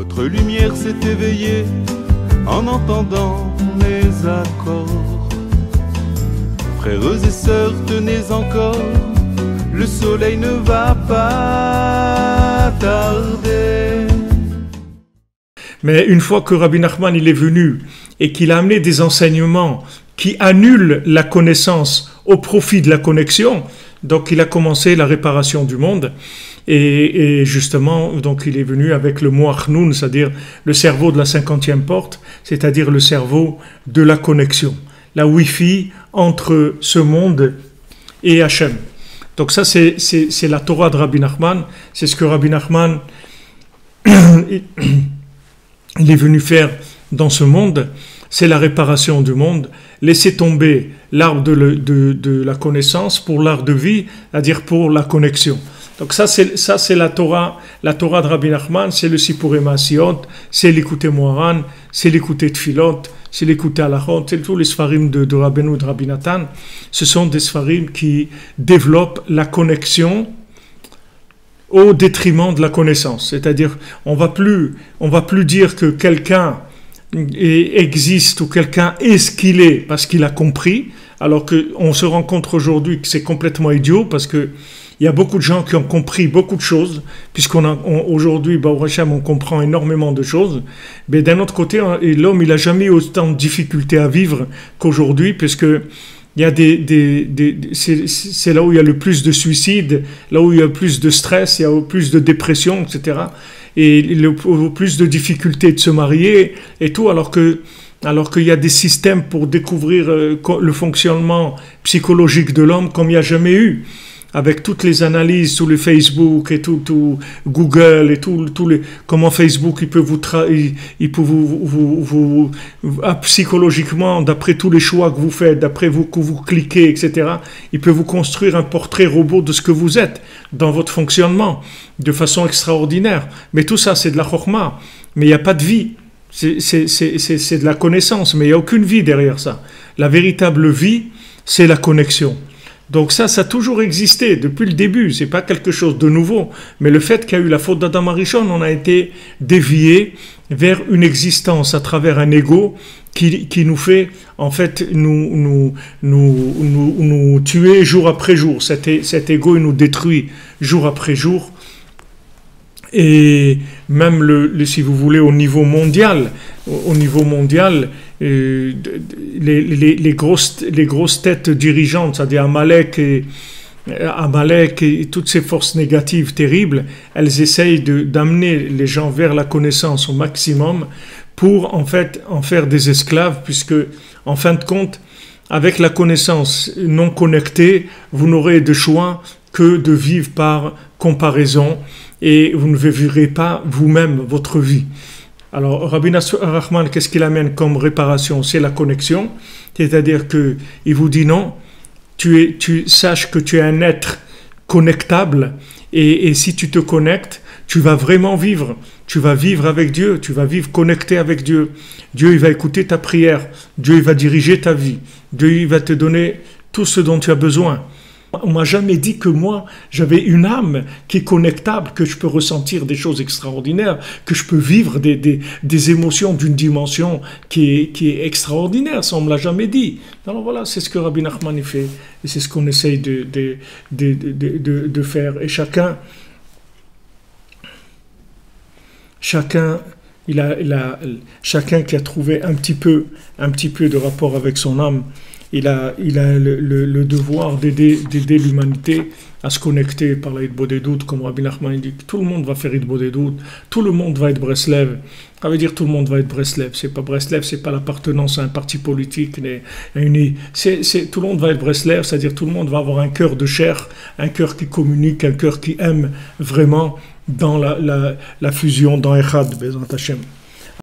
Votre lumière s'est éveillée en entendant mes accords. Frères et sœurs, tenez encore, le soleil ne va pas tarder. Mais une fois que Rabbi Nachman il est venu et qu'il a amené des enseignements qui annulent la connaissance au profit de la connexion, donc il a commencé la réparation du monde. Et justement, donc il est venu avec le Moachnoun, c'est-à-dire le cerveau de la 50e porte, c'est-à-dire le cerveau de la connexion, la Wi-Fi entre ce monde et Hachem. Donc ça, c'est la Torah de Rabbi Nachman, c'est ce que Rabbi Nachman il est venu faire dans ce monde, c'est la réparation du monde, laisser tomber l'arbre de la connaissance pour l'arbre de vie, c'est-à-dire pour la connexion. Donc ça c'est la Torah de Rabbi Nachman, c'est le Sipurim Asiyot, c'est l'écouter Moharan, c'est l'écouter Tfilot, c'est l'écouter Halachot, c'est tous les Sfarim de Rabbeinu, de Rabbi Nathan. Ce sont des Sfarim qui développent la connexion au détriment de la connaissance. C'est-à-dire, on va plus dire que quelqu'un existe ou quelqu'un est ce qu'il est parce qu'il a compris, alors qu'on se rend compte aujourd'hui que c'est complètement idiot parce que il y a beaucoup de gens qui ont compris beaucoup de choses, puisqu'aujourd'hui, on comprend énormément de choses. Mais d'un autre côté, l'homme, il n'a jamais eu autant de difficultés à vivre qu'aujourd'hui, puisque il y a c'est là où il y a le plus de suicides, là où il y a le plus de stress, il y a le plus de dépression, etc. Et le plus de difficultés de se marier et tout, alors qu'il y a des systèmes pour découvrir le fonctionnement psychologique de l'homme comme il n'y a jamais eu. Avec toutes les analyses sur le Facebook et tout Google et comment Facebook il peut vous psychologiquement, d'après tous les choix que vous faites, d'après que vous cliquez, etc. Il peut vous construire un portrait robot de ce que vous êtes dans votre fonctionnement de façon extraordinaire. Mais tout ça c'est de la chokhma, mais il n'y a pas de vie. C'est de la connaissance, mais il n'y a aucune vie derrière ça. La véritable vie, c'est la connexion. Donc ça a toujours existé depuis le début, c'est pas quelque chose de nouveau. Mais le fait qu'il y a eu la faute d'Adam Arishon, on a été dévié vers une existence à travers un ego qui nous fait en fait nous tuer jour après jour. Cet ego il nous détruit jour après jour. Et même si vous voulez au niveau mondial, les grosses têtes dirigeantes, c'est-à-dire Amalek et toutes ces forces négatives terribles, elles essayent d'amener les gens vers la connaissance au maximum pour en fait en faire des esclaves, puisque en fin de compte, avec la connaissance non connectée, vous n'aurez de choix que de vivre par comparaison et vous ne vivrez pas vous-même votre vie. Alors, Rabbi Nachman, qu'est-ce qu'il amène comme réparation? C'est la connexion, c'est-à-dire qu'il vous dit non, tu saches que tu es un être connectable et si tu te connectes, tu vas vraiment vivre. Tu vas vivre avec Dieu, tu vas vivre connecté avec Dieu. Dieu, il va écouter ta prière. Dieu, il va diriger ta vie. Dieu, il va te donner tout ce dont tu as besoin. On m'a jamais dit que moi, j'avais une âme qui est connectable, que je peux ressentir des choses extraordinaires, que je peux vivre des émotions d'une dimension qui est extraordinaire. Ça, on me l'a jamais dit. Alors voilà, c'est ce que Rabbi Nachman y fait. Et c'est ce qu'on essaye de faire. Et chacun qui a trouvé un petit peu de rapport avec son âme, il a le devoir d'aider l'humanité à se connecter par la Hitbodedut, comme Rabbi Nachman dit. Tout le monde va faire Hitbodedut, tout le monde va être Breslev. Ça veut dire tout le monde va être Breslev. C'est pas Breslev, c'est pas l'appartenance à un parti politique uni. Tout le monde va être Breslev, c'est-à-dire tout le monde va avoir un cœur de chair, un cœur qui communique, un cœur qui aime vraiment dans la fusion, dans Echad, Bezrat Hashem.